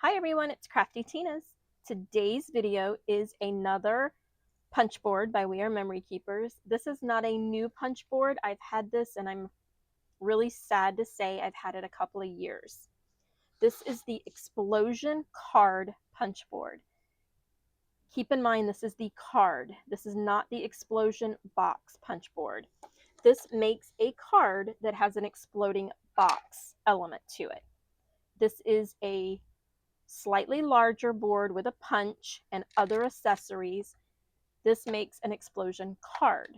Hi everyone, it's craftytinas. Today's video is another punch board by We Are Memory Keepers. This is not a new punch board. I've had this and I'm really sad to say I've had it a couple of years. This is the Explosion Card Punch Board. Keep in mind this is the card. This is not the Explosion Box Punch Board. This makes a card that has an exploding box element to it. This is a slightly larger board with a punch and other accessories. This makes an explosion card.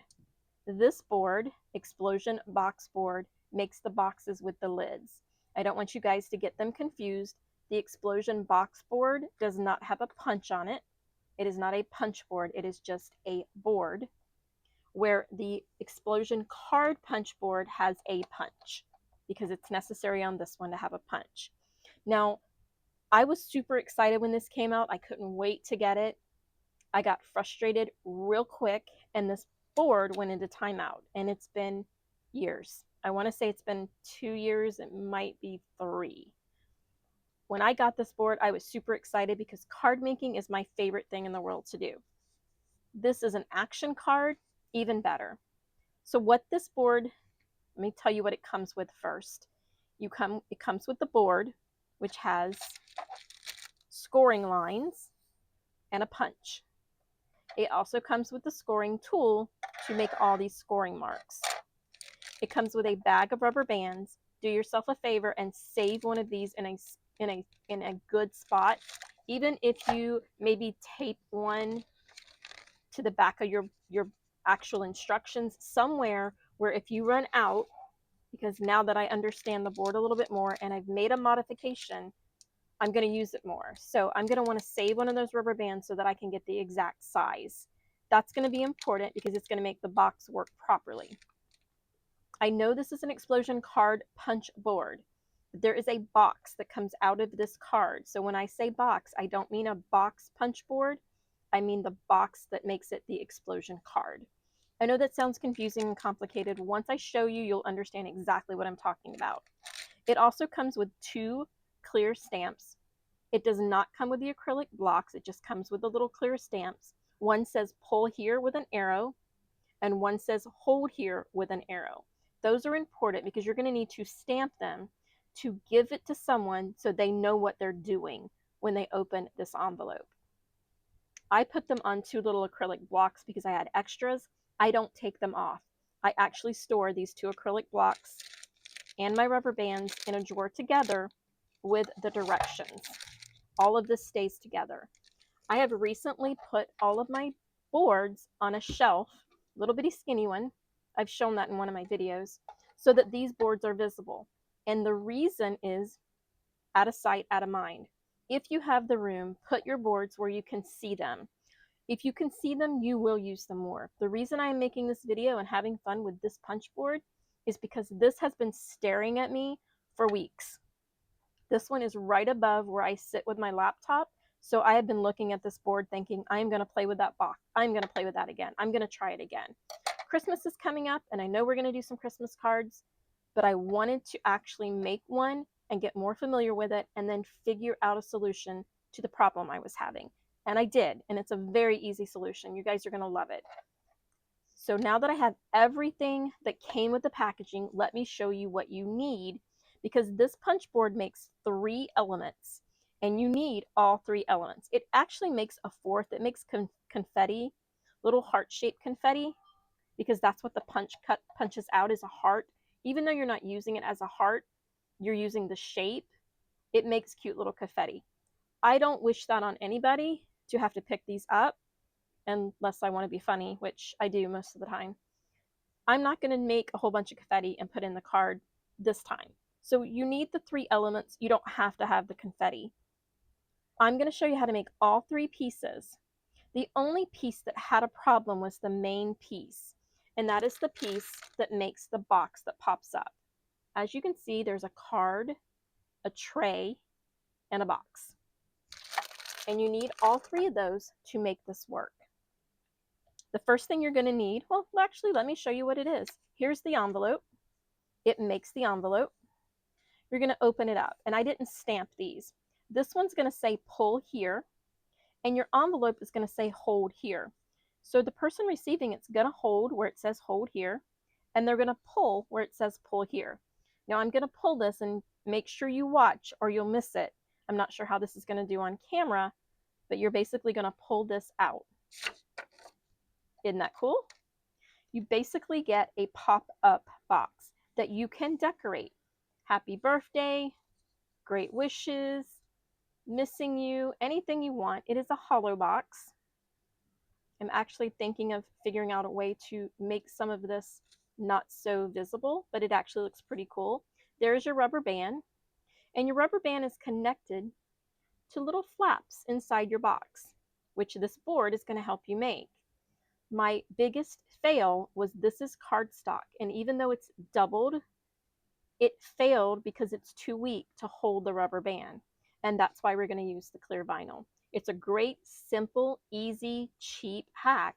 This board, explosion box board, makes the boxes with the lids. I don't want you guys to get them confused. The explosion box board does not have a punch on it. It is not a punch board. It is just a board, where the explosion card punch board has a punch because it's necessary on this one to have a punch. Now, I was super excited when this came out. I couldn't wait to get it. I got frustrated real quick, and this board went into timeout, and it's been years. I want to say it's been 2 years. It might be 3. When I got this board, I was super excited because card making is my favorite thing in the world to do. This is an action card, even better. So what this board, let me tell you what it comes with first. It comes with the board, which has scoring lines and a punch. It also comes with the scoring tool to make all these scoring marks. It comes with a bag of rubber bands. Do yourself a favor and save one of these in a good spot. Even if you maybe tape one to the back of your actual instructions somewhere where if you run out, because now that I understand the board a little bit more and I've made a modification, I'm going to use it more. So I'm going to want to save one of those rubber bands so that I can get the exact size. That's going to be important because it's going to make the box work properly. I know this is an explosion card punch board, but there is a box that comes out of this card. So when I say box, I don't mean a box punch board. I mean the box that makes it the explosion card. I know that sounds confusing and complicated. Once I show you, you'll understand exactly what I'm talking about. It also comes with 2 clear stamps. It does not come with the acrylic blocks. It just comes with the little clear stamps. One says pull here with an arrow, and one says hold here with an arrow. Those are important because you're going to need to stamp them to give it to someone so they know what they're doing when they open this envelope. I put them on 2 little acrylic blocks because I had extras. I don't take them off. I actually store these 2 acrylic blocks and my rubber bands in a drawer together with the directions. All of this stays together. I have recently put all of my boards on a shelf, little bitty skinny one. I've shown that in one of my videos, so that these boards are visible. And the reason is out of sight, out of mind. If you have the room, put your boards where you can see them. If you can see them, you will use them more. The reason I'm making this video and having fun with this punch board is because this has been staring at me for weeks. This one is right above where I sit with my laptop. So I have been looking at this board thinking, I'm going to play with that box. I'm going to play with that again. I'm going to try it again. Christmas is coming up, and I know we're going to do some Christmas cards, but I wanted to actually make one and get more familiar with it and then figure out a solution to the problem I was having. And I did, and it's a very easy solution. You guys are going to love it. So now that I have everything that came with the packaging, let me show you what you need, because this punch board makes 3 elements and you need all 3 elements. It actually makes a 4th. It makes confetti, little heart-shaped confetti, because that's what the punches out is a heart. Even though you're not using it as a heart, you're using the shape. It makes cute little confetti. I don't wish that on anybody to have to pick these up unless I want to be funny, which I do most of the time. I'm not going to make a whole bunch of confetti and put in the card this time. So you need the 3 elements. You don't have to have the confetti. I'm going to show you how to make all 3 pieces. The only piece that had a problem was the main piece, and that is the piece that makes the box that pops up. As you can see, there's a card, a tray, and a box. And you need all 3 of those to make this work. The first thing you're going to need, well, actually, let me show you what it is. Here's the envelope. It makes the envelope. You're going to open it up. And I didn't stamp these. This one's going to say pull here, and your envelope is going to say hold here. So the person receiving it's going to hold where it says hold here, and they're going to pull where it says pull here. Now I'm going to pull this, and make sure you watch or you'll miss it. I'm not sure how this is going to do on camera, but you're basically going to pull this out. Isn't that cool? You basically get a pop-up box that you can decorate. Happy birthday, great wishes, missing you, anything you want. It is a hollow box. I'm actually thinking of figuring out a way to make some of this not so visible, but it actually looks pretty cool. There's your rubber band, and your rubber band is connected to little flaps inside your box, which this board is going to help you make. My biggest fail was this is cardstock, and even though it's doubled, it failed because it's too weak to hold the rubber band, and that's why we're going to use the clear vinyl. It's a great, simple, easy, cheap hack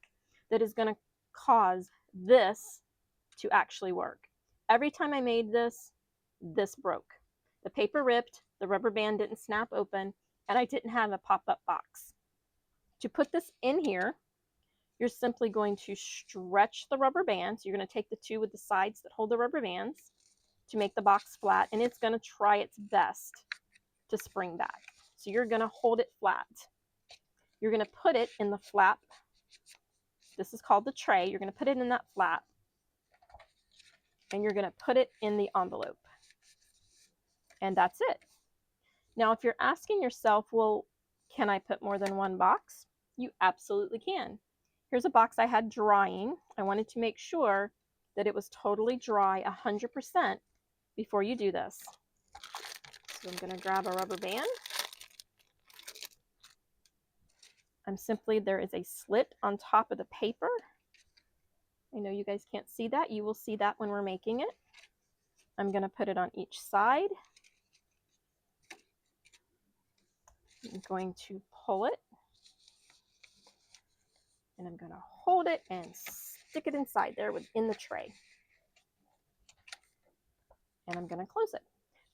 that is going to cause this to actually work. Every time I made this, this broke. The paper ripped, the rubber band didn't snap open, and I didn't have a pop-up box. To put this in here, you're simply going to stretch the rubber band. So you're going to take the two with the sides that hold the rubber bands to make the box flat, and it's going to try its best to spring back. So you're going to hold it flat. You're going to put it in the flap. This is called the tray. You're going to put it in that flap, and you're going to put it in the envelope. And that's it. Now, if you're asking yourself, well, can I put more than one box? You absolutely can. Here's a box I had drying. I wanted to make sure that it was totally dry 100% before you do this. So I'm going to grab a rubber band. There is a slit on top of the paper. I know you guys can't see that. You will see that when we're making it. I'm going to put it on each side. I'm going to pull it, and I'm going to hold it and stick it inside there within the tray. And I'm going to close it.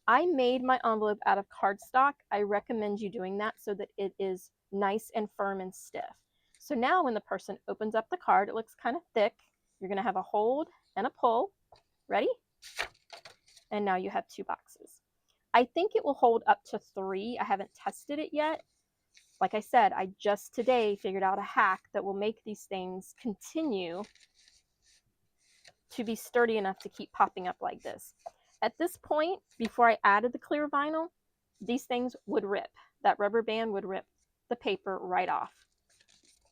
I made my envelope out of cardstock. I recommend you doing that so that it is nice and firm and stiff. So now when the person opens up the card, it looks kind of thick. You're going to have a hold and a pull. Ready? And now you have two boxes. I think it will hold up to 3. I haven't tested it yet. Like I said, I just today figured out a hack that will make these things continue to be sturdy enough to keep popping up like this. At this point, before I added the clear vinyl, these things would rip. That rubber band would rip the paper right off.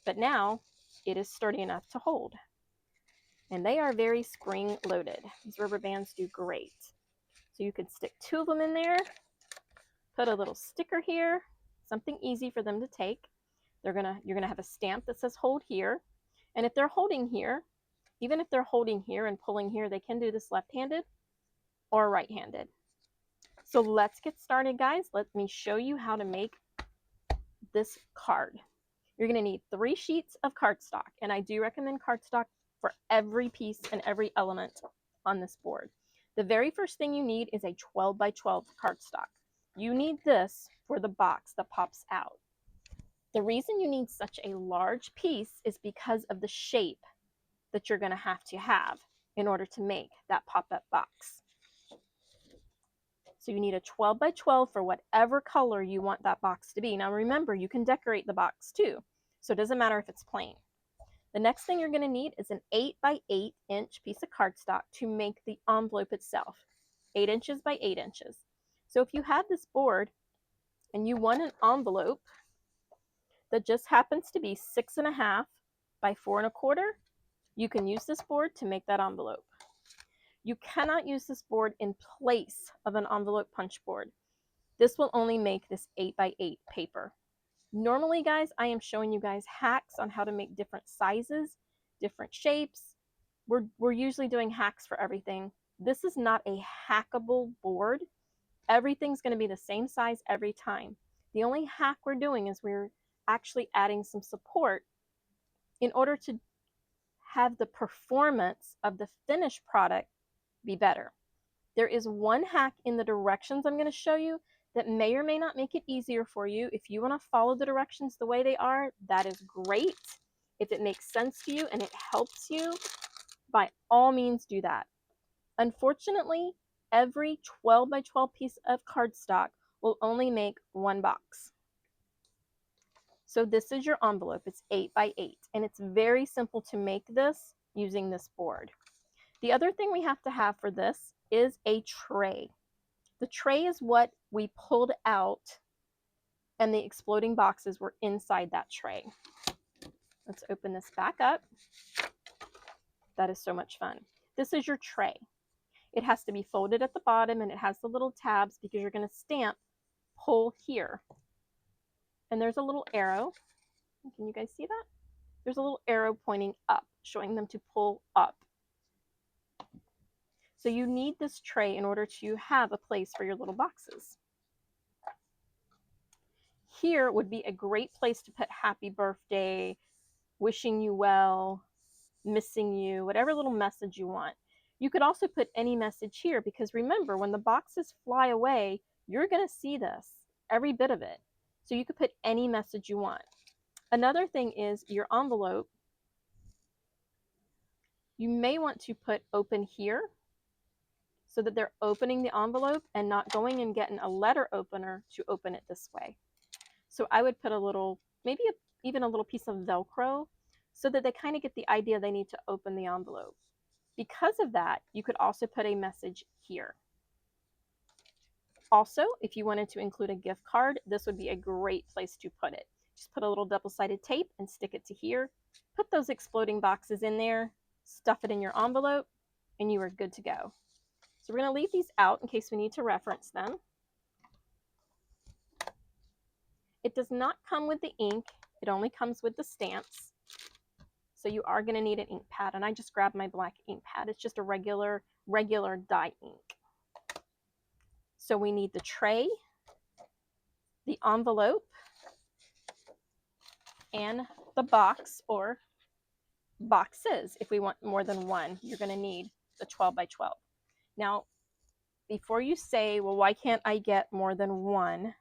But now it is sturdy enough to hold. And they are very spring loaded. These rubber bands do great. So you could stick 2 of them in there, put a little sticker here, something easy for them to take. You're gonna have a stamp that says hold here. And if they're holding here, even if they're holding here and pulling here, they can do this left-handed or right-handed. So let's get started, guys. Let me show you how to make this card. You're going to need 3 sheets of cardstock, and I do recommend cardstock for every piece and every element on this board. The very first thing you need is a 12 by 12 cardstock. You need this for the box that pops out. The reason you need such a large piece is because of the shape that you're going to have in order to make that pop-up box. So you need a 12 by 12 for whatever color you want that box to be. Now remember, you can decorate the box too, so it doesn't matter if it's plain. The next thing you're going to need is an 8 by 8 inch piece of cardstock to make the envelope itself. 8 inches by 8 inches. So if you have this board and you want an envelope that just happens to be 6.5 by 4.25, you can use this board to make that envelope. You cannot use this board in place of an envelope punch board. This will only make this 8 by 8 paper. Normally, guys, I am showing you guys hacks on how to make different sizes, different shapes. We're usually doing hacks for everything. This is not a hackable board. Everything's going to be the same size every time. The only hack we're doing is we're actually adding some support in order to have the performance of the finished product be better. There is one hack in the directions I'm going to show you that may or may not make it easier for you. If you want to follow the directions the way they are, that is great. If it makes sense to you and it helps you, by all means do that. Unfortunately, every 12 by 12 piece of cardstock will only make one box. So this is your envelope. It's 8 by 8, and it's very simple to make this using this board. The other thing we have to have for this is a tray. The tray is what we pulled out, and the exploding boxes were inside that tray. Let's open this back up. That is so much fun. This is your tray. It has to be folded at the bottom, and it has the little tabs because you're going to stamp pull here. And there's a little arrow. Can you guys see that? There's a little arrow pointing up, showing them to pull up. So you need this tray in order to have a place for your little boxes. Here would be a great place to put happy birthday, wishing you well, missing you, whatever little message you want. You could also put any message here because remember, when the boxes fly away, you're going to see this, every bit of it. So you could put any message you want. Another thing is your envelope. You may want to put open here so that they're opening the envelope and not going and getting a letter opener to open it this way. So I would put a little, maybe even a little piece of Velcro so that they kind of get the idea they need to open the envelope. Because of that, you could also put a message here. Also, if you wanted to include a gift card, this would be a great place to put it. Just put a little double-sided tape and stick it to here. Put those exploding boxes in there, stuff it in your envelope, and you are good to go. So we're going to leave these out in case we need to reference them. It does not come with the ink. It only comes with the stamps. So you are going to need an ink pad, and I just grabbed my black ink pad. It's just a regular dye ink. So we need the tray, the envelope, and the box or boxes. If we want more than one, you're going to need the 12 by 12. Now, before you say, well, why can't I get more than one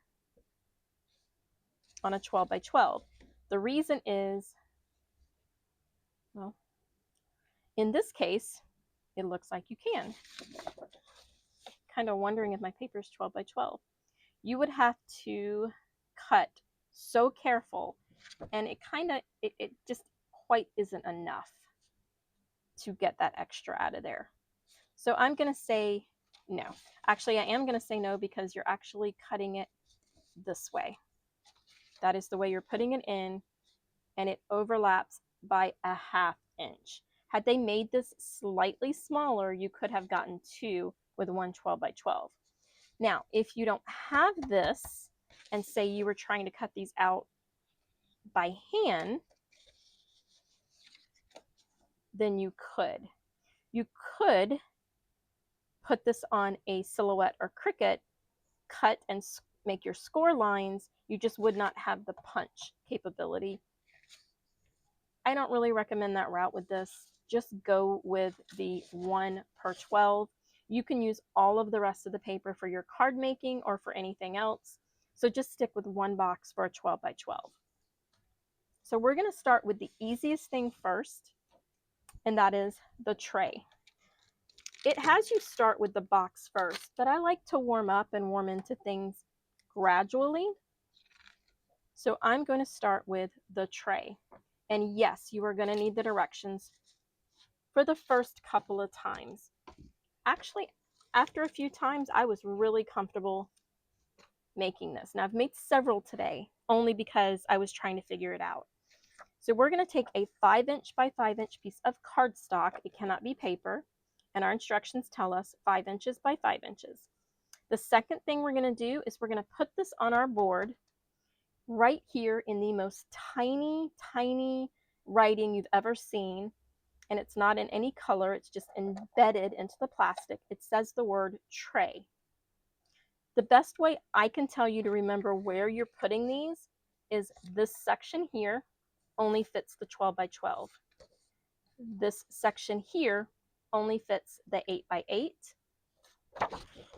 on a 12 by 12? The reason is, well, in this case, it looks like you can. Kind of wondering if my paper is 12 by 12. You would have to cut so careful, and it just quite isn't enough to get that extra out of there. So I'm going to say no. Actually, I am going to say no because you're actually cutting it this way. That is the way you're putting it in, and it overlaps by a ½ inch. Had they made this slightly smaller, you could have gotten two with one 12 by 12. Now, if you don't have this, and say you were trying to cut these out by hand, then you could. You could put this on a silhouette or Cricut, cut and make your score lines. You just would not have the punch capability. I don't really recommend that route with this. Just go with the 1 per 12. You can use all of the rest of the paper for your card making or for anything else. So just stick with one box for a 12 by 12. So we're going to start with the easiest thing first, and that is the tray. It has you start with the box first, but I like to warm up and warm into things gradually. So I'm going to start with the tray. And yes, you are going to need the directions for the first couple of times. Actually, after a few times, I was really comfortable making this. Now, I've made several today, only because I was trying to figure it out. So we're going to take a 5-inch by 5-inch piece of cardstock. It cannot be paper. And our instructions tell us 5 inches by 5 inches. The second thing we're going to do is we're going to put this on our board right here in the most tiny, tiny writing you've ever seen. And it's not in any color. It's just embedded into the plastic. It says the word tray. The best way I can tell you to remember where you're putting these is this section here only fits the 12 by 12. This section here only fits the 8 by 8.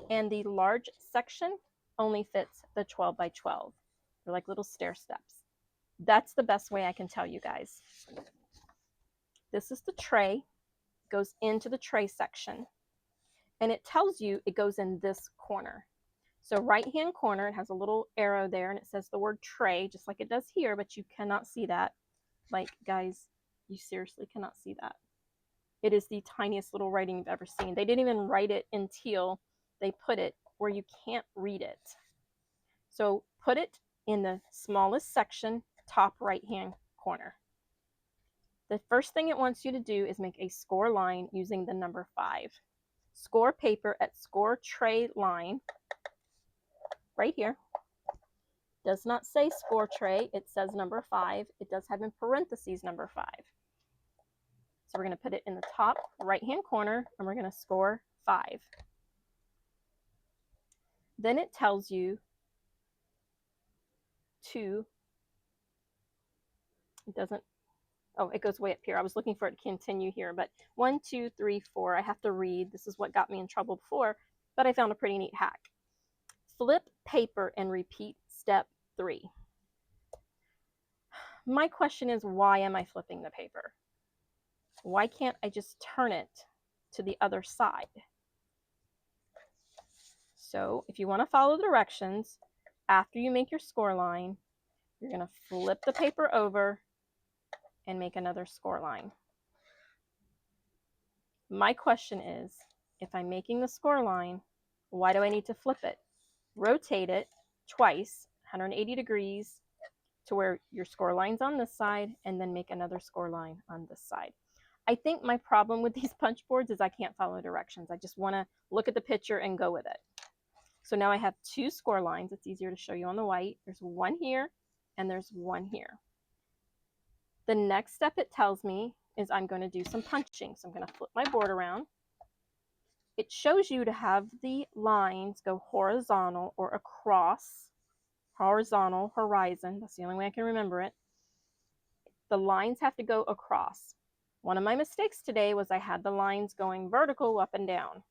And the large section only fits the 12 by 12. They're like little stair steps. That's the best way I can tell you guys. This is the tray, goes into the tray section, and it tells you it goes in this corner. So right hand corner, it has a little arrow there and it says the word tray, just like it does here, but you cannot see that. Like, guys, you seriously cannot see that. It is the tiniest little writing you've ever seen. They didn't even write it in teal. They put it where you can't read it. So put it in the smallest section, top right hand corner. The first thing it wants you to do is make a score line using the number 5. Score paper at score tray line right here. Does not say score tray, it says number 5. It does have in parentheses number 5. So we're going to put it in the top right hand corner and we're going to score 5. Then it tells you to, it doesn't, oh, it goes way up here. I was looking for it to continue here, but 1, 2, 3, 4. I have to read. This is what got me in trouble before, but I found a pretty neat hack. Flip paper and repeat step 3. My question is, why am I flipping the paper? Why can't I just turn it to the other side? So if you want to follow the directions, after you make your score line, you're going to flip the paper over and make another score line. My question is, if I'm making the score line, why do I need to flip it? Rotate it twice, 180 degrees, to where your score line's on this side, and then make another score line on this side. I think my problem with these punch boards is I can't follow directions. I just want to look at the picture and go with it. So now I have 2 score lines. It's easier to show you on the white. There's one here and there's one here. The next step it tells me is I'm going to do some punching. So I'm going to flip my board around. It shows you to have the lines go horizontal or across. Horizontal, horizon. That's the only way I can remember it. The lines have to go across. One of my mistakes today was I had the lines going vertical up and down.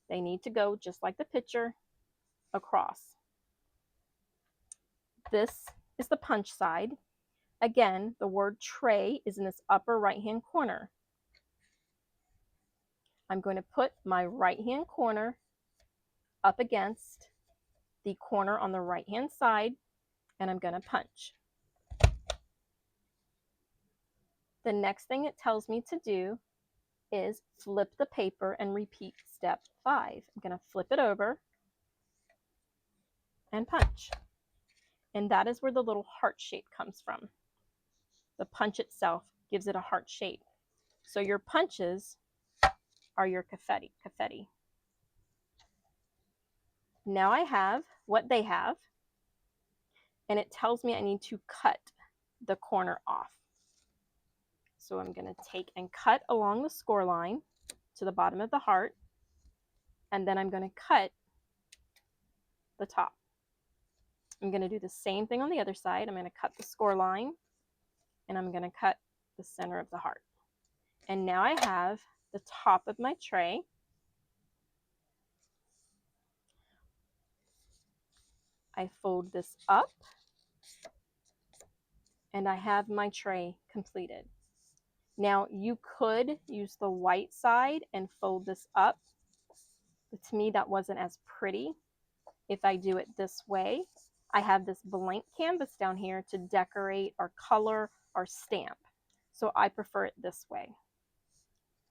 They need to go just like the picture, across. This is the punch side. Again, the word tray is in this upper right-hand corner. I'm going to put my right-hand corner up against the corner on the right-hand side, and I'm going to punch. The next thing it tells me to do is flip the paper and repeat step 5. I'm going to flip it over and punch. And that is where the little heart shape comes from. The punch itself gives it a heart shape. So your punches are your confetti. Now I have what they have, and it tells me I need to cut the corner off. So I'm going to take and cut along the score line to the bottom of the heart, and then I'm going to cut the top. I'm going to do the same thing on the other side. I'm going to cut the score line, and I'm going to cut the center of the heart. And now I have the top of my tray. I fold this up, and I have my tray completed. Now you could use the white side and fold this up, but to me that wasn't as pretty. If I do it this way, I have this blank canvas down here to decorate or color or stamp. So I prefer it this way.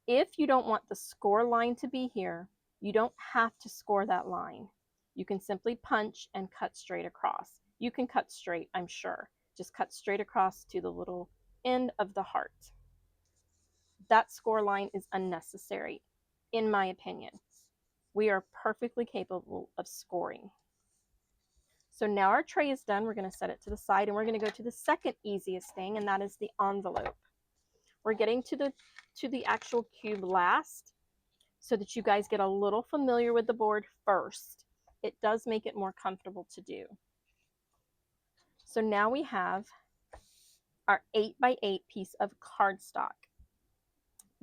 If you don't want the score line to be here, you don't have to score that line. You can simply punch and cut straight across. You can cut straight, I'm sure. Just cut straight across to the little end of the heart. That score line is unnecessary, in my opinion. We are perfectly capable of scoring. So now our tray is done. We're going to set it to the side, and we're going to go to the second easiest thing, and that is the envelope. We're getting to the actual cube last, so that you guys get a little familiar with the board first. It does make it more comfortable to do. So now we have our 8x8 piece of cardstock.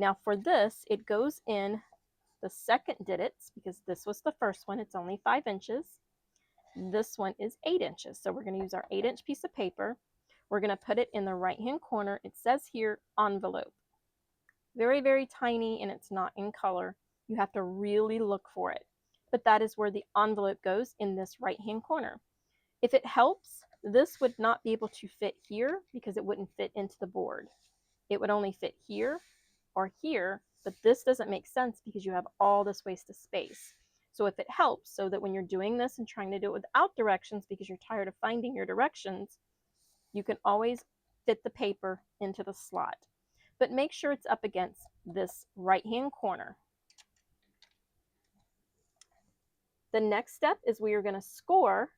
Now for this, it goes in the second didits, because this was the first one. It's only 5 inches. This one is 8 inches. So we're going to use our 8-inch piece of paper. We're going to put it in the right-hand corner. It says here envelope. Very, very tiny, and it's not in color. You have to really look for it. But that is where the envelope goes, in this right-hand corner. If it helps, this would not be able to fit here because it wouldn't fit into the board. It would only fit here or here, but this doesn't make sense because you have all this waste of space. So if it helps, so that when you're doing this and trying to do it without directions because you're tired of finding your directions, you can always fit the paper into the slot. But make sure it's up against this right-hand corner. The next step is we are going to score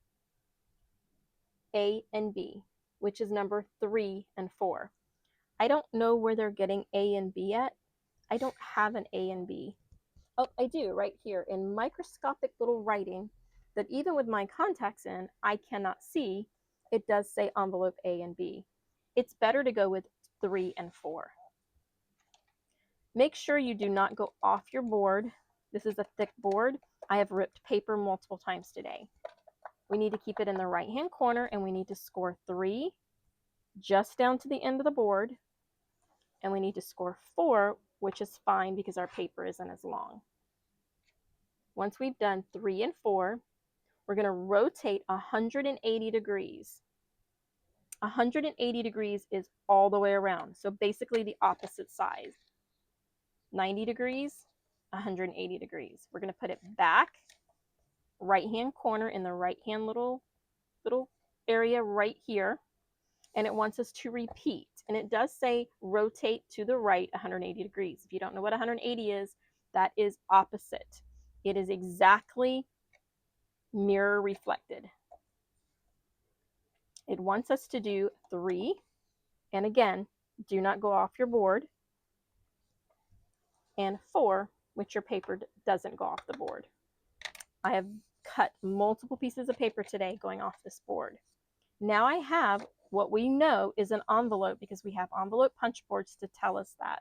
A and B, which is number 3 and 4. I don't know where they're getting A and B at. I don't have an A and B. Oh, I do, right here in microscopic little writing that even with my contacts in, I cannot see. It does say envelope A and B. It's better to go with 3 and 4. Make sure you do not go off your board. This is a thick board. I have ripped paper multiple times today. We need to keep it in the right-hand corner, and we need to score 3 just down to the end of the board. And we need to score 4, which is fine because our paper isn't as long. Once we've done 3 and 4, we're going to rotate 180 degrees. 180 degrees is all the way around. So basically the opposite side. 90 degrees, 180 degrees. We're going to put it back, right-hand corner in the right-hand little area right here. And it wants us to repeat. And it does say rotate to the right 180 degrees. If you don't know what 180 is, that is opposite. It is exactly mirror reflected. It wants us to do 3. And again, do not go off your board. And 4, which your paper doesn't go off the board. I have cut multiple pieces of paper today going off this board. Now I have what we know is an envelope because we have envelope punch boards to tell us that.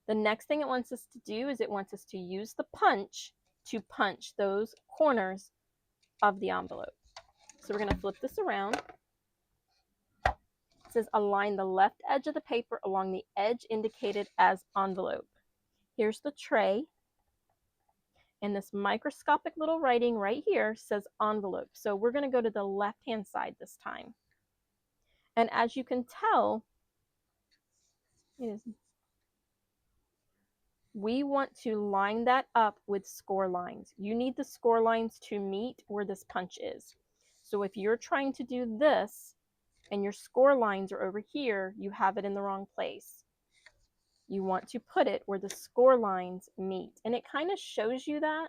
The next thing it wants us to do is it wants us to use the punch to punch those corners of the envelope. So we're going to flip this around. It says align the left edge of the paper along the edge indicated as envelope. Here's the tray. And this microscopic little writing right here says envelope. So we're going to go to the left-hand side this time. And as you can tell, we want to line that up with score lines. You need the score lines to meet where this punch is. So if you're trying to do this and your score lines are over here, you have it in the wrong place. You want to put it where the score lines meet. And it kind of shows you that.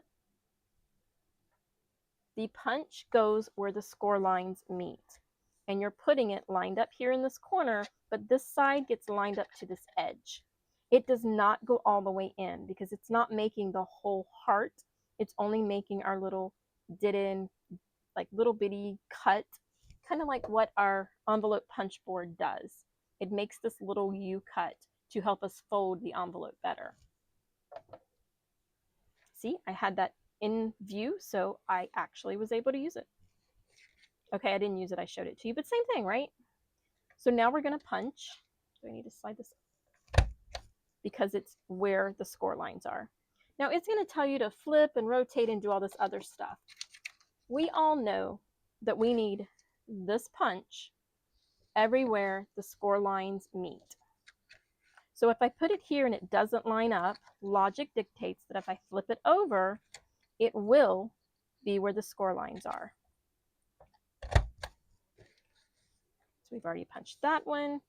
The punch goes where the score lines meet. And you're putting it lined up here in this corner, but this side gets lined up to this edge. It does not go all the way in because it's not making the whole heart. It's only making our little did-in, like little bitty cut, kind of like what our envelope punch board does. It makes this little U cut to help us fold the envelope better. See, I had that in view, so I actually was able to use it. Okay, I didn't use it, I showed it to you, but same thing, right? So now we're going to punch. Do I need to slide this? Because it's where the score lines are. Now it's going to tell you to flip and rotate and do all this other stuff. We all know that we need this punch everywhere the score lines meet. So if I put it here and it doesn't line up, logic dictates that if I flip it over, it will be where the score lines are. So we've already punched that one.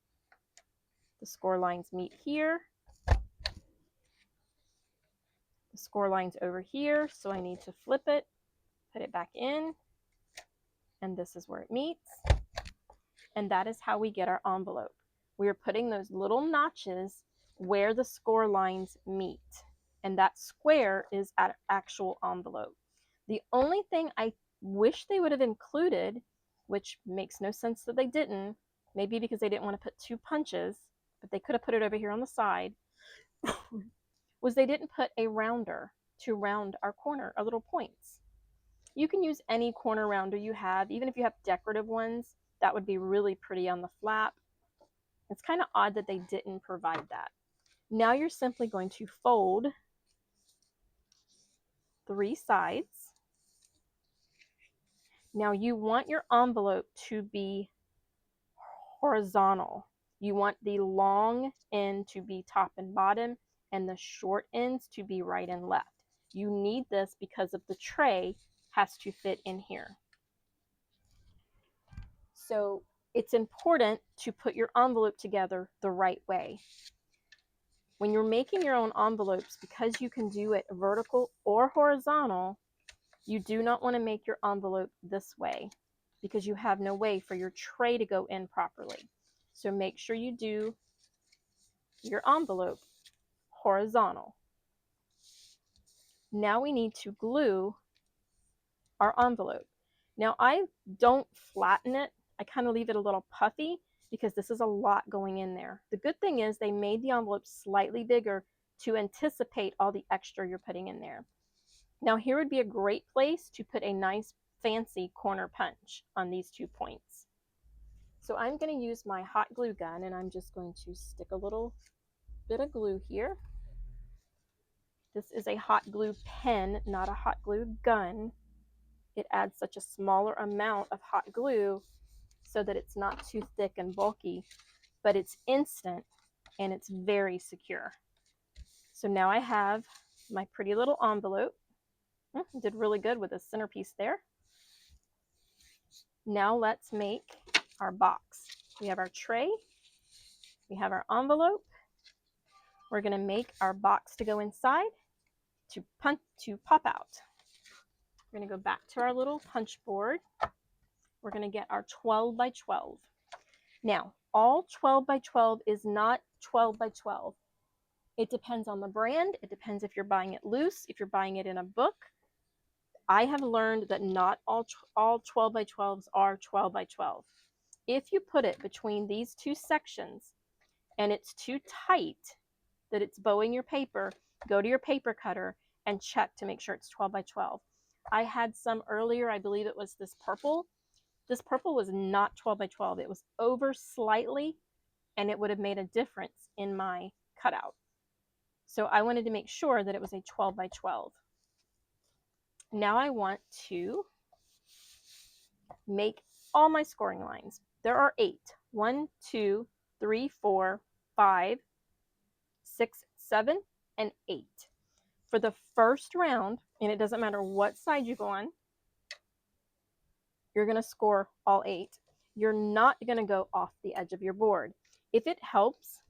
The score lines meet here. The score line's over here, so I need to flip it, put it back in, and this is where it meets. And that is how we get our envelope. We are putting those little notches where the score lines meet. And that square is our actual envelope. The only thing I wish they would have included, which makes no sense that they didn't, maybe because they didn't want to put 2 punches, but they could have put it over here on the side, was they didn't put a rounder to round our corner, our little points. You can use any corner rounder you have. Even if you have decorative ones, that would be really pretty on the flap. It's kind of odd that they didn't provide that. Now you're simply going to fold 3 sides. Now you want your envelope to be horizontal. You want the long end to be top and bottom and the short ends to be right and left. You need this because of the tray has to fit in here. So it's important to put your envelope together the right way. When you're making your own envelopes, because you can do it vertical or horizontal, you do not want to make your envelope this way because you have no way for your tray to go in properly. So make sure you do your envelope horizontal. Now we need to glue our envelope. Now I don't flatten it. I kind of leave it a little puffy because this is a lot going in there. The good thing is they made the envelope slightly bigger to anticipate all the extra you're putting in there. Now here would be a great place to put a nice fancy corner punch on these 2 points. So I'm going to use my hot glue gun and I'm just going to stick a little bit of glue here. This is a hot glue pen, not a hot glue gun. It adds such a smaller amount of hot glue so that it's not too thick and bulky, but it's instant and it's very secure. So now I have my pretty little envelope. Did really good with the centerpiece there. Now let's make our box. We have our tray, we have our envelope. We're going to make our box to go inside to pop out. We're going to go back to our little punch board. We're going to get our 12 by 12. Now, all 12 by 12 is not 12 by 12. It depends on the brand. It depends if you're buying it loose, if you're buying it in a book. I have learned that not all 12 by 12s are 12 by 12. If you put it between these 2 sections and it's too tight that it's bowing your paper, go to your paper cutter and check to make sure it's 12 by 12. I had some earlier, I believe it was this purple. This purple was not 12 by 12. It was over slightly and it would have made a difference in my cutout. So I wanted to make sure that it was a 12 by 12. Now I want to make all my scoring lines. There are 8. 1, 2, 3, 4, 5, 6, 7, and 8. For the first round, and it doesn't matter what side you go on, you're going to score all 8. You're not going to go off the edge of your board. If it helps,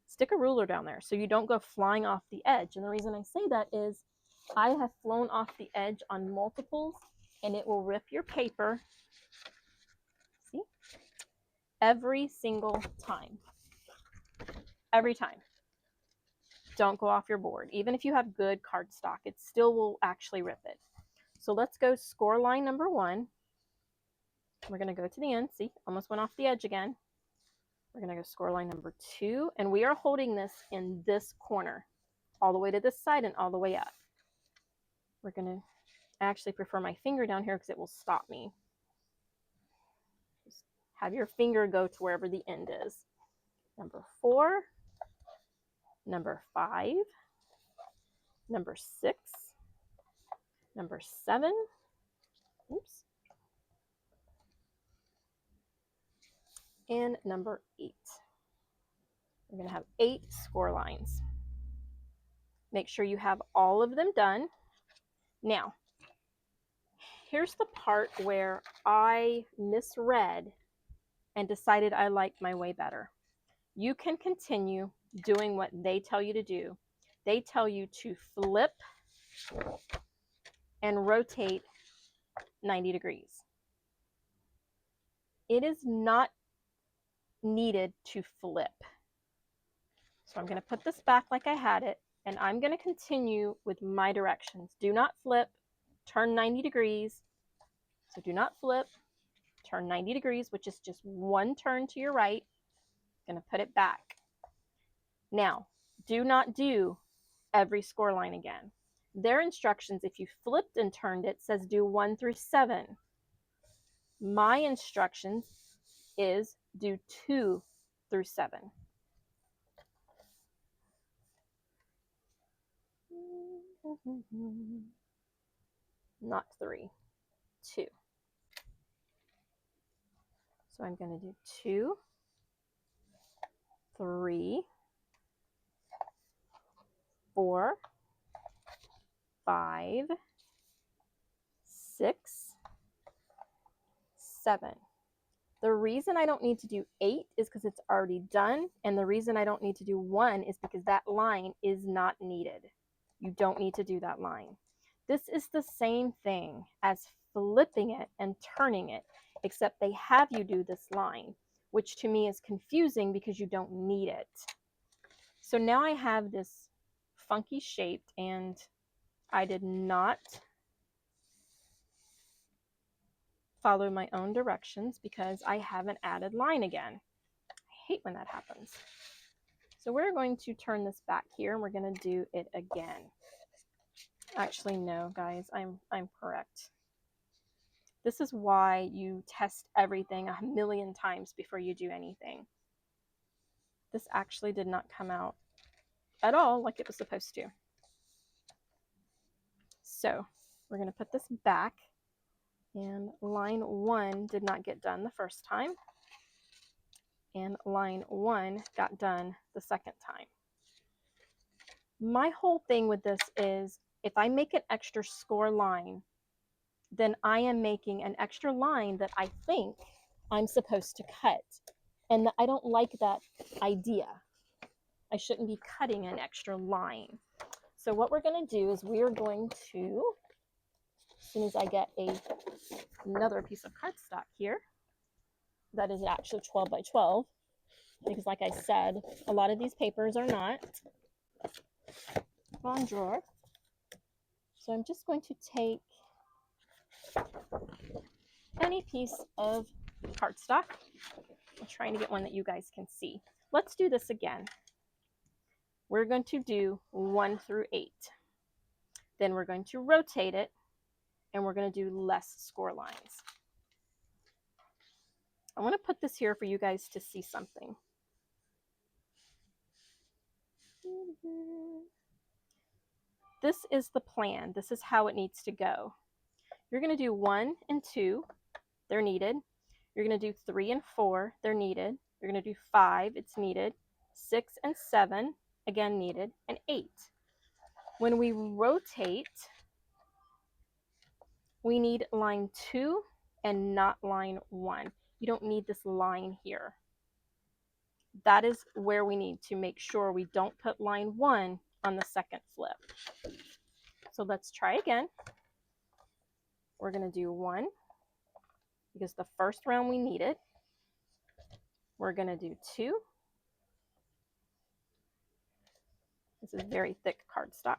stick a ruler down there so you don't go flying off the edge. And the reason I say that is I have flown off the edge on multiples and it will rip your paper. See? Every single time. Every time. Don't go off your board. Even if you have good cardstock, it still will actually rip it. So let's go score line number 1. We're going to go to the end. See, almost went off the edge again. We're going to go score line number 2. And we are holding this in this corner, all the way to this side and all the way up. We're going to actually prefer my finger down here because it will stop me. Just have your finger go to wherever the end is. Number 4, number 5, number 6, number 7, oops, and number 8. We're going to have 8 score lines. Make sure you have all of them done. Now, here's the part where I misread and decided I liked my way better. You can continue doing what they tell you to do. They tell you to flip and rotate 90 degrees. It is not needed to flip. So I'm going to put this back like I had it, and I'm going to continue with my directions. Do not flip, turn 90 degrees. So do not flip, turn 90 degrees, which is just one turn to your right. I'm going to put it back. Now, do not do every score line again. Their instructions, if you flipped and turned it, says do 1 through 7. My instructions is do 2 through 7. Not 3, 2. So I'm going to do 2, 3, 4, 5, 6, 7. The reason I don't need to do 8 is because it's already done, and the reason I don't need to do 1 is because that line is not needed. You don't need to do that line. This is the same thing as flipping it and turning it, except they have you do this line, which to me is confusing because you don't need it. So now I have this funky shape, and I did not follow my own directions because I haven't added line again. I hate when that happens. So we're going to turn this back here and we're going to do it again. Actually, no, guys, I'm correct. This is why you test everything 1,000,000 times before you do anything. This actually did not come out at all like it was supposed to. So we're going to put this back, and line 1 did not get done the first time, and line 1 got done the second time. My whole thing with this is if I make an extra score line, then I am making an extra line that I think I'm supposed to cut. And I don't like that idea. I shouldn't be cutting an extra line. So what we're going to do is we are going to, as soon as I get another piece of cardstock here, that is actually 12 by 12, because like I said, a lot of these papers are not. Bond drawer. So I'm just going to take any piece of cardstock. I'm trying to get one that you guys can see. Let's do this again. We're going to do 1 through 8. Then we're going to rotate it, and we're going to do less score lines. I want to put this here for you guys to see something. This is the plan. This is how it needs to go. You're going to do 1 and 2. They're needed. You're going to do 3 and 4. They're needed. You're going to do 5. It's needed. 6 and 7. Again needed. And 8. When we rotate, we need line 2 and not line 1. You don't need this line here. That is where we need to make sure we don't put line 1 on the second flip. So let's try again. We're going to do 1 because the first round we need it. We're going to do 2. This is very thick cardstock.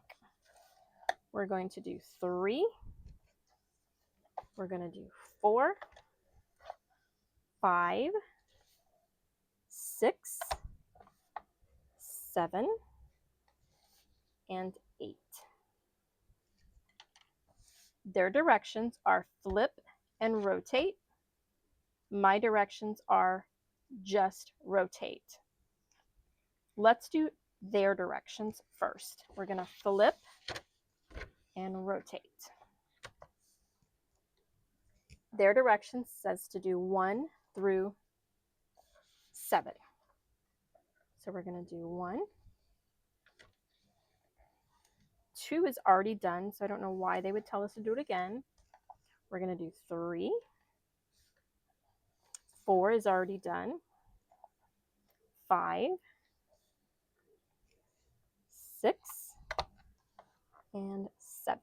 We're going to do 3. We're going to do 4, 5, 6, 7, and 8. Their directions are flip and rotate. My directions are just rotate. Let's do their directions first. We're going to flip and rotate. Their directions says to do 1 through 7. So we're going to do 1. 2 is already done, so I don't know why they would tell us to do it again. We're going to do 3. 4 is already done. 5, 6, and 7.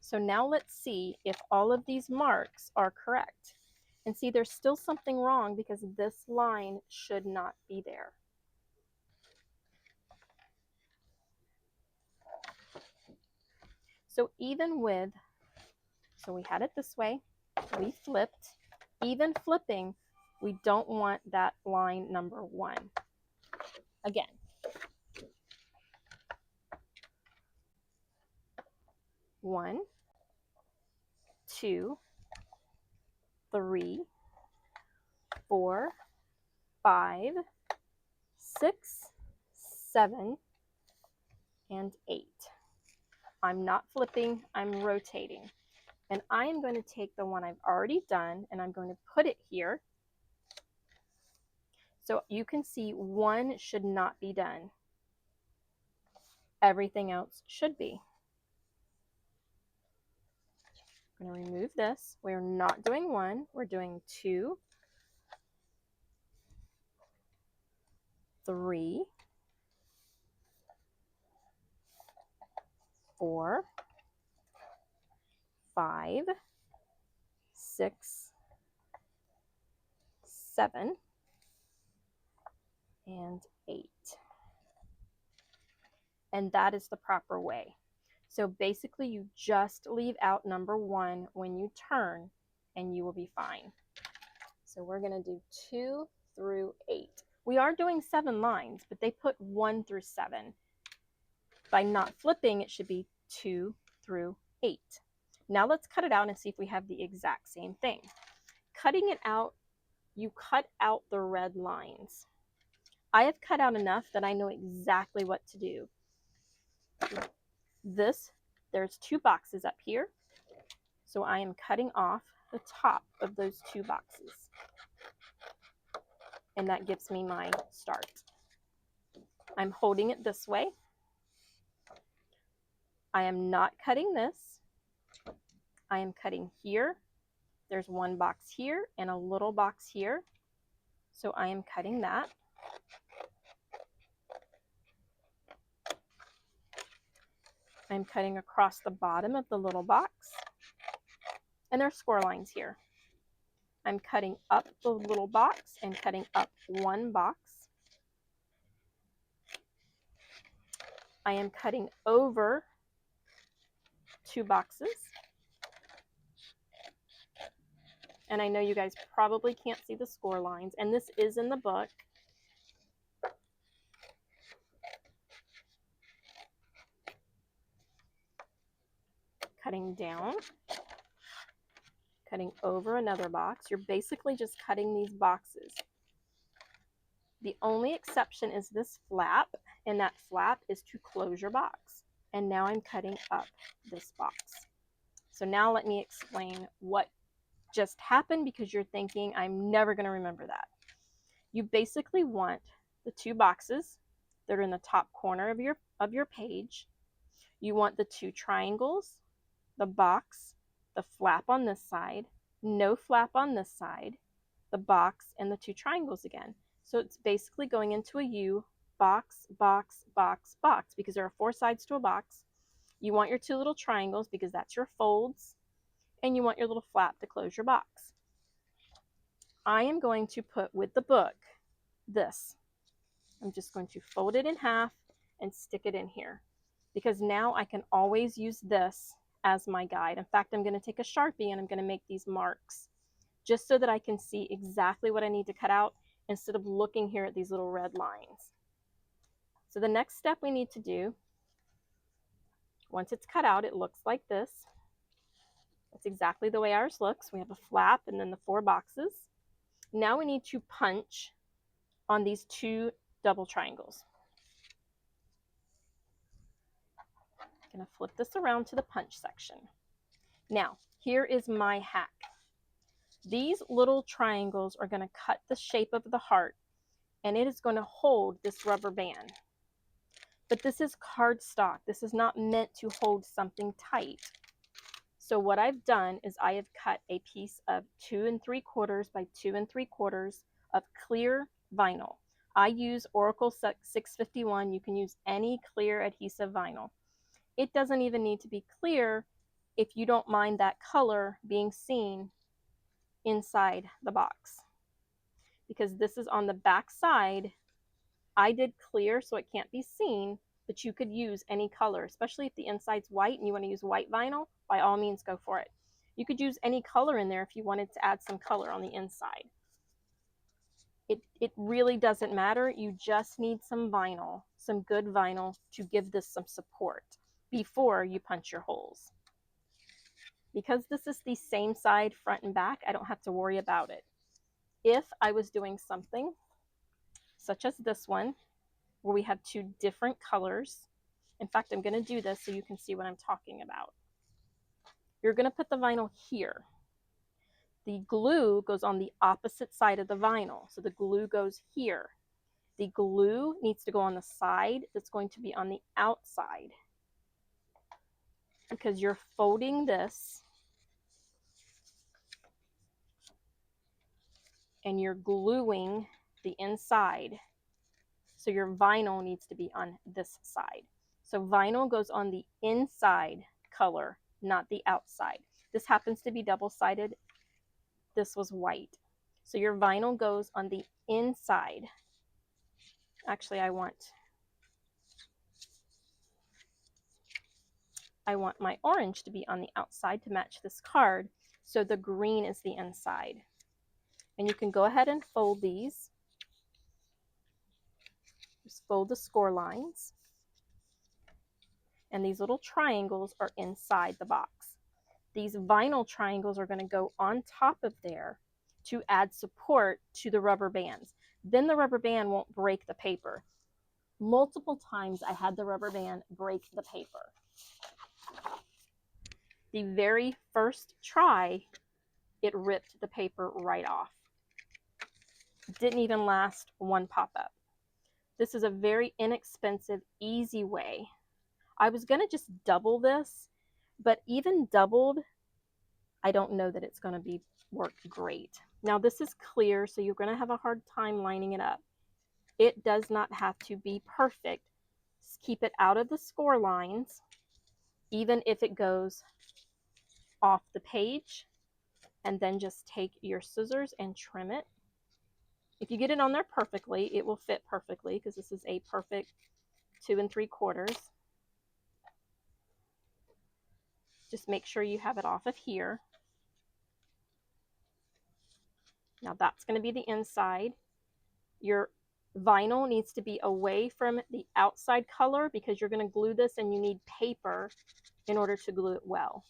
So now let's see if all of these marks are correct. And see, there's still something wrong because this line should not be there. So even with, so we had it this way, we flipped. Even flipping, we don't want that line number 1. Again. 1, 2, 3, 4, 5, 6, 7, and 8. I'm not flipping, I'm rotating. And I am going to take the one I've already done and I'm going to put it here. So you can see one should not be done. Everything else should be. I'm going to remove this. We're not doing 1, we're doing 2, 3, 4, 5, 6, 7, and 8. And that is the proper way. So basically you just leave out number 1 when you turn and you will be fine. So we're going to do 2 through 8. We are doing 7 lines, but they put 1 through 7. By not flipping, it should be 2 through 8. Now let's cut it out and see if we have the exact same thing. Cutting it out, you cut out the red lines. I have cut out enough that I know exactly what to do. There's 2 boxes up here, so I am cutting off the top of those 2 boxes. And that gives me my start. I'm holding it this way. I am not cutting this. I am cutting here. There's 1 box here and a little box here. So I am cutting that. I'm cutting across the bottom of the little box. And there's score lines here. I'm cutting up the little box and cutting up 1 box. I am cutting over 2 boxes. And I know you guys probably can't see the score lines, and this is in the book. Cutting down, cutting over another box. You're basically just cutting these boxes. The only exception is this flap, and that flap is to close your box. And now I'm cutting up this box. So now let me explain what just happened, because you're thinking, I'm never going to remember that. You basically want the 2 boxes that are in the top corner of your page. You want the 2 triangles, the box, the flap on this side, no flap on this side, the box, and the 2 triangles again. So it's basically going into a U, box, box, box, box, because there are 4 sides to a box. You want your 2 little triangles because that's your folds, and you want your little flap to close your box. I am going to put with the book this. I'm just going to fold it in half and stick it in here, because now I can always use this as my guide. In fact, I'm going to take a Sharpie and I'm going to make these marks just so that I can see exactly what I need to cut out instead of looking here at these little red lines. So the next step we need to do, once it's cut out, it looks like this. That's exactly the way ours looks. We have a flap and then the 4 boxes. Now we need to punch on these 2 double triangles. I'm going to flip this around to the punch section. Now, here is my hack. These little triangles are going to cut the shape of the heart, and it is going to hold this rubber band. But this is cardstock. This is not meant to hold something tight. So what I've done is I have cut a piece of 2 3/4 by 2 3/4 of clear vinyl. I use Oracle 651. You can use any clear adhesive vinyl. It doesn't even need to be clear if you don't mind that color being seen inside the box, because this is on the back side. I did clear so it can't be seen, but you could use any color, especially if the inside's white and you want to use white vinyl. By all means, go for it. You could use any color in there if you wanted to add some color on the inside. It really doesn't matter. You just need some vinyl, some good vinyl, to give this some support before you punch your holes. Because this is the same side, front and back, I don't have to worry about it. If I was doing something such as this one, where we have two different colors, in fact, I'm going to do this so you can see what I'm talking about. You're going to put the vinyl here. The glue goes on the opposite side of the vinyl, so the glue goes here. The glue needs to go on the side that's going to be on the outside, because you're folding this and you're gluing the inside. So your vinyl needs to be on this side. So vinyl goes on the inside color, not the outside. This happens to be double-sided. This was white. So your vinyl goes on the inside. Actually, I want my orange to be on the outside to match this card. So the green is the inside. And you can go ahead and fold these. Just fold the score lines. And these little triangles are inside the box. These vinyl triangles are going to go on top of there to add support to the rubber bands. Then the rubber band won't break the paper. Multiple times I had the rubber band break the paper. The very first try, it ripped the paper right off. It didn't even last one pop-up. This is a very inexpensive, easy way. I was going to just double this, but even doubled, I don't know that it's going to work great. Now this is clear, so you're going to have a hard time lining it up. It does not have to be perfect. Just keep it out of the score lines, even if it goes off the page, and then just take your scissors and trim it. If you get it on there perfectly, it will fit perfectly, because this is a perfect 2 3/4. Just make sure you have it off of here. Now that's going to be the inside. Your vinyl needs to be away from the outside color, because you're going to glue this and you need paper in order to glue it well.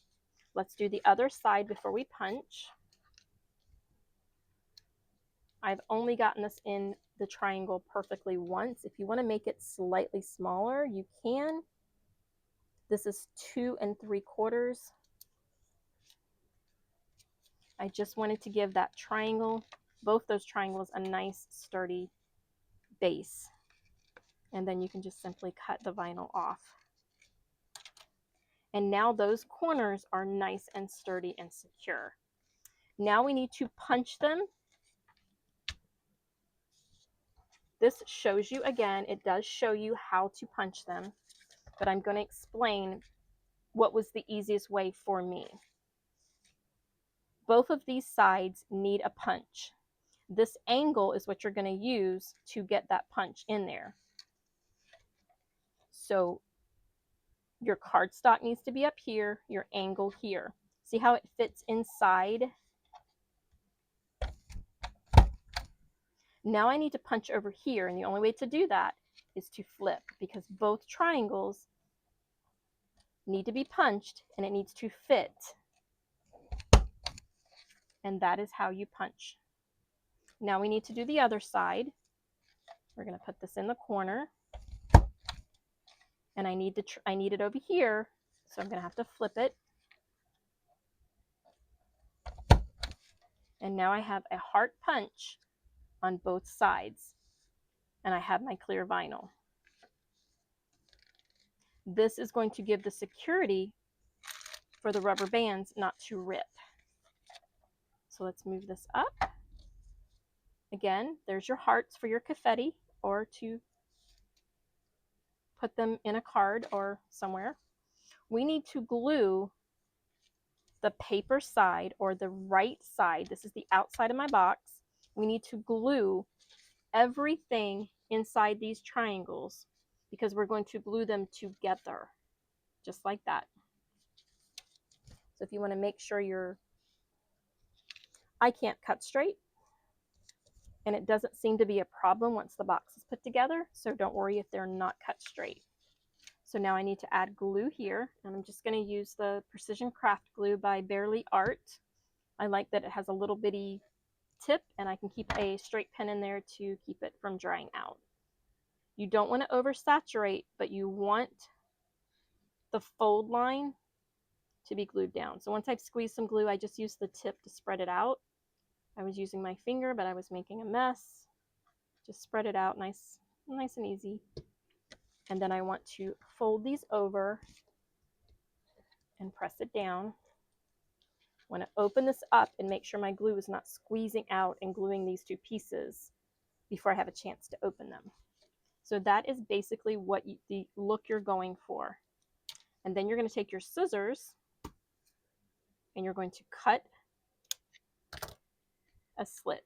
Let's do the other side before we punch. I've only gotten this in the triangle perfectly once. If you want to make it slightly smaller, you can. This is 2 3/4. I just wanted to give that triangle, both those triangles, a nice sturdy base. And then you can just simply cut the vinyl off. And now those corners are nice and sturdy and secure. Now we need to punch them. This shows you, again, it does show you how to punch them, but I'm going to explain what was the easiest way for me. Both of these sides need a punch. This angle is what you're going to use to get that punch in there. So your cardstock needs to be up here, your angle here. See how it fits inside? Now I need to punch over here, and the only way to do that is to flip, because both triangles need to be punched and it needs to fit. And that is how you punch. Now we need to do the other side. We're going to put this in the corner, and I need it over here, so I'm going to have to flip it. And now I have a heart punch on both sides, and I have my clear vinyl. This is going to give the security for the rubber bands not to rip. So let's move this up. Again, there's your hearts for your confetti, or to put them in a card or somewhere. We need to glue the paper side, or the right side. This is the outside of my box. We need to glue everything inside these triangles, because we're going to glue them together, just like that. So if you want to make sure I can't cut straight, and it doesn't seem to be a problem once the box is put together, so don't worry if they're not cut straight. So now I need to add glue here, and I'm just going to use the Precision Craft Glue by Barely Art. I like that it has a little bitty tip, and I can keep a straight pen in there to keep it from drying out. You don't want to oversaturate, but you want the fold line to be glued down. So once I've squeezed some glue, I just use the tip to spread it out. I was using my finger, but I was making a mess. Just spread it out nice and easy. And then I want to fold these over and press it down. I want to open this up and make sure my glue is not squeezing out and gluing these two pieces before I have a chance to open them. So that is basically what the look you're going for. And then you're going to take your scissors and you're going to cut a slit.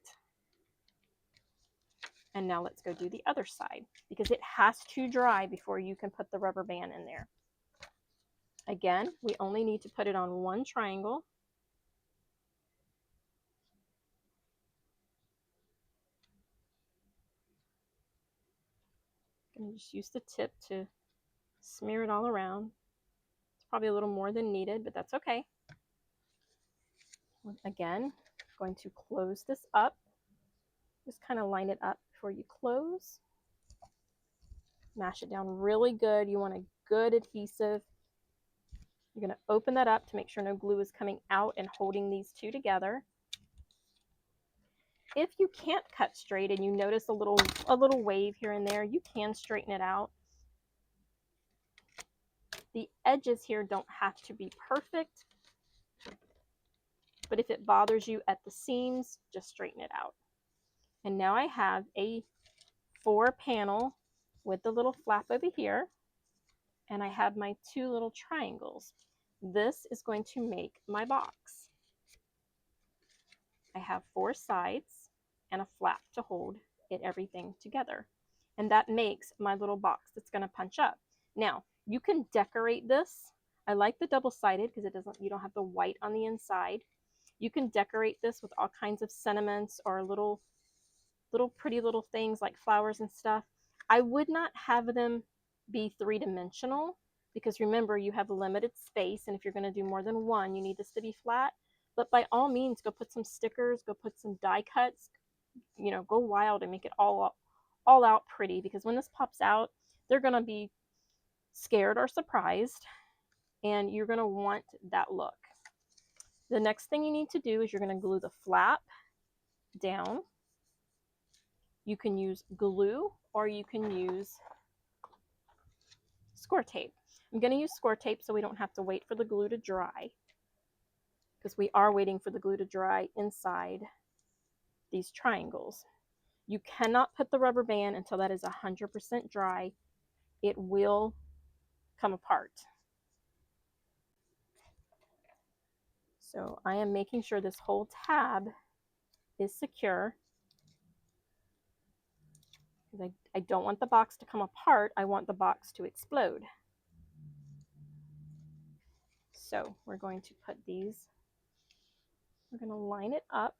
And now let's go do the other side, because it has to dry before you can put the rubber band in there. Again, we only need to put it on one triangle. I'm going to just use the tip to smear it all around. It's probably a little more than needed, but that's okay. Again, going to close this up. Just kind of line it up before you close. Mash it down really good. You want a good adhesive. You're going to open that up to make sure no glue is coming out and holding these two together. If you can't cut straight and you notice a little wave here and there, you can straighten it out. The edges here don't have to be perfect, but if it bothers you at the seams, just straighten it out. And now I have a 4-panel with the little flap over here, and I have my 2 little triangles. This is going to make my box. I have 4 sides and a flap to hold everything together. And that makes my little box that's going to punch up. Now, you can decorate this. I like the double-sided because you don't have the white on the inside. You can decorate this with all kinds of sentiments or little pretty little things like flowers and stuff. I would not have them be 3-dimensional because remember, you have limited space, and if you're going to do more than one, you need this to be flat. But by all means, go put some stickers, go put some die cuts, you know, go wild and make it all out pretty, because when this pops out, they're going to be scared or surprised, and you're going to want that look. The next thing you need to do is you're going to glue the flap down. You can use glue or you can use score tape. I'm going to use score tape so we don't have to wait for the glue to dry, because we are waiting for the glue to dry inside these triangles. You cannot put the rubber band until that is 100% dry. It will come apart. So I am making sure this whole tab is secure, because I don't want the box to come apart. I want the box to explode. So we're going to put these, we're going to line it up.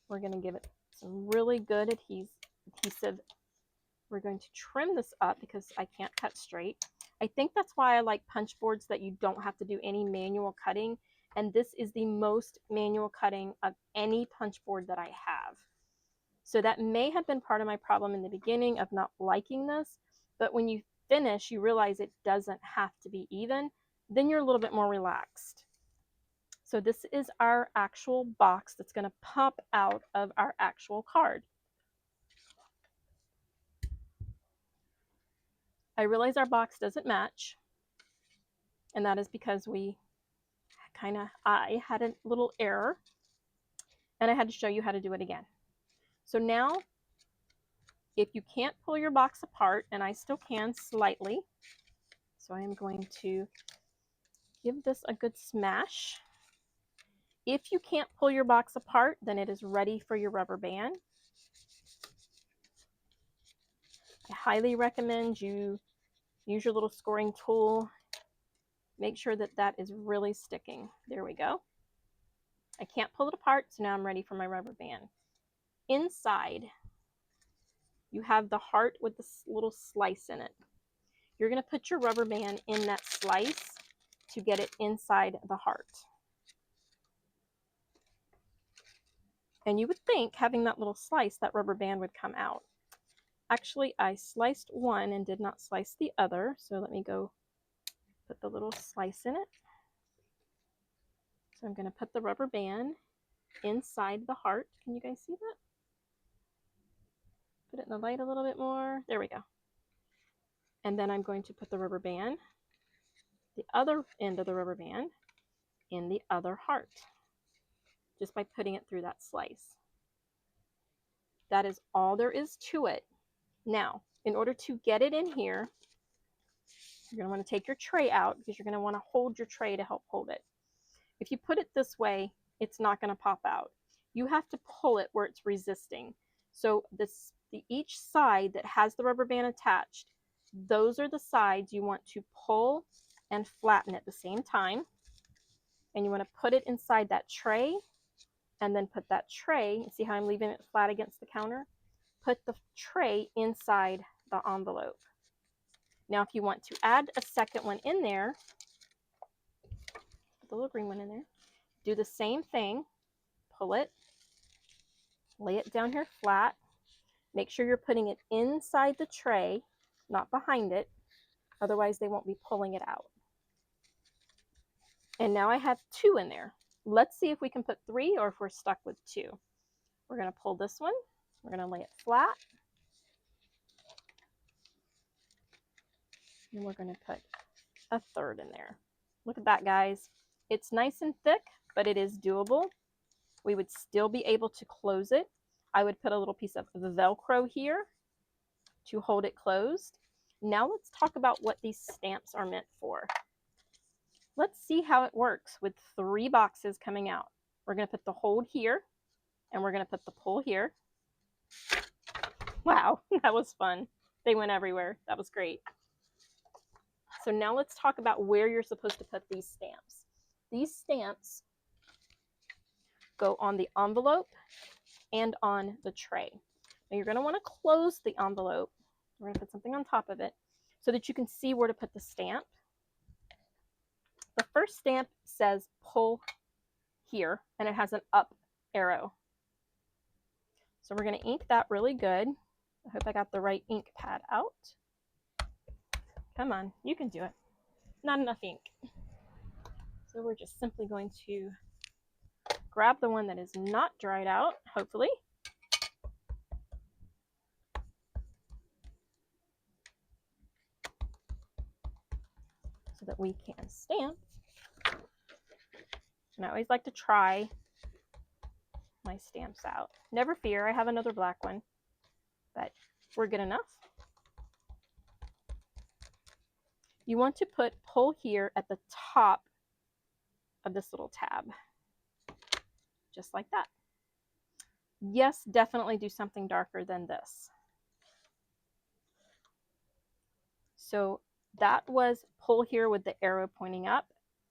We're going to give it some really good adhesive. We're going to trim this up because I can't cut straight. I think that's why I like punch boards that you don't have to do any manual cutting. And this is the most manual cutting of any punch board that I have. So that may have been part of my problem in the beginning of not liking this. But when you finish, you realize it doesn't have to be even. Then you're a little bit more relaxed. So this is our actual box that's going to pop out of our actual card. I realize our box doesn't match, and that is because I had a little error, and I had to show you how to do it again. So now, if you can't pull your box apart, and I still can slightly, so I am going to give this a good smash. If you can't pull your box apart, then it is ready for your rubber band. I highly recommend you use your little scoring tool. Make sure that that is really sticking. There we go. I can't pull it apart, so now I'm ready for my rubber band. Inside, you have the heart with this little slice in it. You're going to put your rubber band in that slice to get it inside the heart. And you would think, having that little slice, that rubber band would come out. Actually, I sliced one and did not slice the other, so let me go put the little slice in it. So I'm going to put the rubber band inside the heart. Can you guys see that? Put it in the light a little bit more. There we go. And then I'm going to put the rubber band, the other end of the rubber band, in the other heart, just by putting it through that slice. That is all there is to it. Now, in order to get it in here, you're going to want to take your tray out because you're going to want to hold your tray to help hold it. If you put it this way, it's not going to pop out. You have to pull it where it's resisting. So each side that has the rubber band attached, those are the sides you want to pull and flatten at the same time. And you want to put it inside that tray, and then put that tray, see how I'm leaving it flat against the counter? Put the tray inside the envelope. Now, if you want to add a second one in there, put the little green one in there, do the same thing, pull it, lay it down here flat, make sure you're putting it inside the tray, not behind it, otherwise they won't be pulling it out. And now I have 2 in there. Let's see if we can put 3 or if we're stuck with 2. We're going to pull this one, we're going to lay it flat, and we're going to put a 3rd in there. Look at that, guys. It's nice and thick, but it is doable. We would still be able to close it. I would put a little piece of Velcro here to hold it closed. Now let's talk about what these stamps are meant for. Let's see how it works with 3 boxes coming out. We're going to put the hold here, and we're going to put the pull here. Wow, that was fun. They went everywhere. That was great. So now let's talk about where you're supposed to put these stamps. These stamps go on the envelope and on the tray. Now you're going to want to close the envelope. We're going to put something on top of it so that you can see where to put the stamp. The first stamp says pull here, and it has an up arrow. So we're going to ink that really good. I hope I got the right ink pad out. Come on, you can do it. Not enough ink. So we're just simply going to grab the one that is not dried out, hopefully. So that we can stamp. And I always like to try my stamps out. Never fear, I have another black one, but we're good enough. You want to put pull here at the top of this little tab, just like that. Yes, definitely do something darker than this. So that was pull here with the arrow pointing up.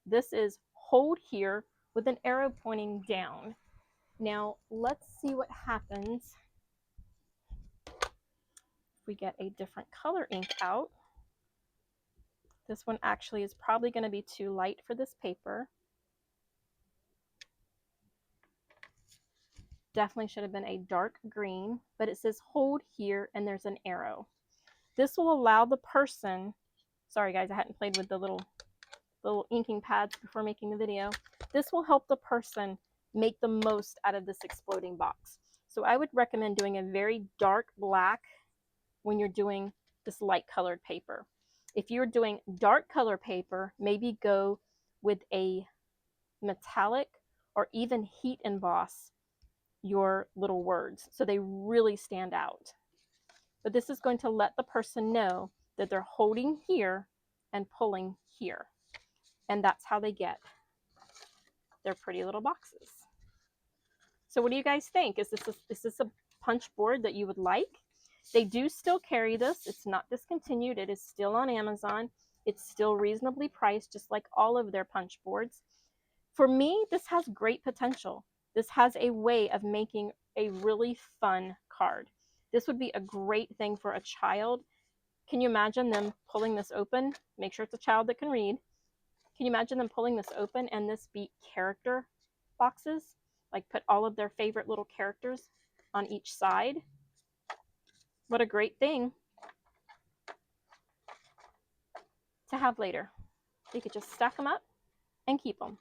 This is hold here with an arrow pointing down. Now let's see what happens if we get a different color ink out. This one actually is probably going to be too light for this paper. Definitely should have been a dark green, but it says hold here and there's an arrow. This will allow the person, sorry guys, I hadn't played with the little inking pads before making the video. This will help the person make the most out of this exploding box. So I would recommend doing a very dark black when you're doing this light colored paper. If you're doing dark color paper, maybe go with a metallic or even heat emboss your little words so they really stand out. But this is going to let the person know that they're holding here and pulling here. And that's how they get their pretty little boxes. So what do you guys think? Is this a punch board that you would like? They do still carry this. It's not discontinued. It is still on Amazon. It's still reasonably priced, just like all of their punch boards. For me, this has great potential. This has a way of making a really fun card. This would be a great thing for a child. Can you imagine them pulling this open? Make sure it's a child that can read. Can you imagine them pulling this open and this be character boxes? Like put all of their favorite little characters on each side. What a great thing to have later. You could just stack them up and keep them.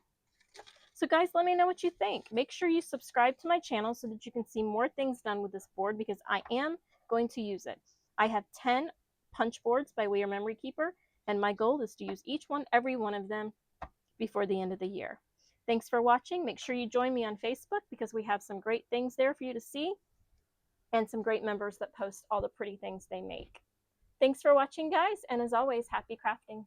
So guys, let me know what you think. Make sure you subscribe to my channel so that you can see more things done with this board, because I am going to use it. I have 10 punch boards by We Are Memory Keeper, and my goal is to use every one of them before the end of the year. Thanks for watching. Make sure you join me on Facebook, because we have some great things there for you to see, and some great members that post all the pretty things they make. Thanks for watching, guys, and as always, happy crafting.